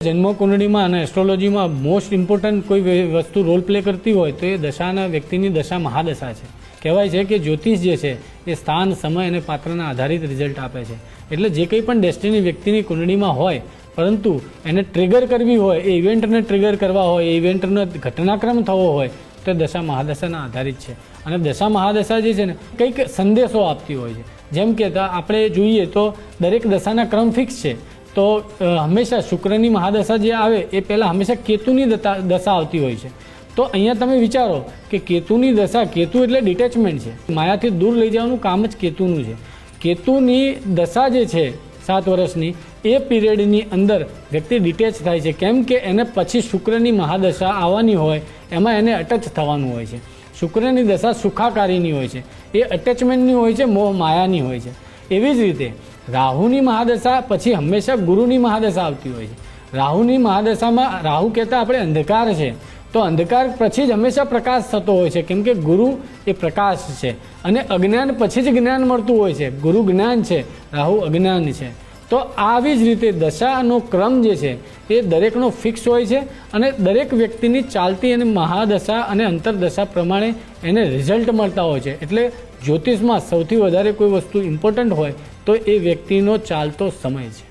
જન્મકુંડળીમાં અને એસ્ટ્રોલોજીમાં most important કોઈ વસ્તુ રોલ પ્લે કરતી હોય તો એ દશાના વ્યક્તિની દશા મહાદશા છે. કહેવાય છે કે જ્યોતિષ જે છે એ સ્થાન, સમય અને પાત્રના આધારિત રિઝલ્ટ આપે છે. એટલે જે કંઈ પણ ડેસ્ટિની વ્યક્તિની કુંડળીમાં હોય, પરંતુ એને ટ્રિગર કરવી હોય, એ ઇવેન્ટને ટ્રિગર કરવા હોય, એ ઇવેન્ટનો ઘટનાક્રમ થવો હોય તો દશા મહાદશાના આધારિત છે. અને દશા મહાદશા જે છે ને કંઈક સંદેશો આપતી હોય છે. જેમ કે આપણે જોઈએ તો દરેક દશાના ક્રમ ફિક્સ છે. તો હંમેશા શુક્રની મહાદશા જે આવે એ પહેલાં હંમેશા કેતુની દશા આવતી હોય છે. તો અહીંયા તમે વિચારો કે કેતુની દશા, કેતુ એટલે ડિટેચમેન્ટ છે, માયાથી દૂર લઈ જવાનું કામ જ કેતુનું છે. કેતુની દશા જે છે 7 વર્ષની, એ પીરિયડની અંદર વ્યક્તિ ડિટેચ થાય છે. કેમ કે એને પછી શુક્રની મહાદશા આવવાની હોય, એમાં એને અટેચ થવાનું હોય છે. શુક્રની દશા સુખાકારીની હોય છે, એ અટેચમેન્ટની હોય છે, મોહ માયાની હોય છે. એવી જ રીતે રાહુની મહાદશા પછી હંમેશા ગુરુની મહાદશા આવતી હોય છે. રાહુની મહાદશામાં રાહુ કહેતા આપણે અંધકાર છે, તો અંધકાર પછી જ હંમેશા પ્રકાશ થતો હોય છે. કેમ કે ગુરુ એ પ્રકાશ છે અને અજ્ઞાન પછી જ જ્ઞાન મળતું હોય છે. ગુરુ જ્ઞાન છે, રાહુ અજ્ઞાન છે. તો આવી જ રીતે દશાનો ક્રમ જે છે એ દરેકનો ફિક્સ હોય છે અને દરેક વ્યક્તિની ચાલતી અને મહાદશા અને અંતરદશા પ્રમાણે એને રિઝલ્ટ મળતા હોય છે. એટલે જ્યોતિષમાં સૌથી વધારે કોઈ વસ્તુ ઇમ્પોર્ટન્ટ હોય તો એ વ્યક્તિનો ચાલતો સમય છે.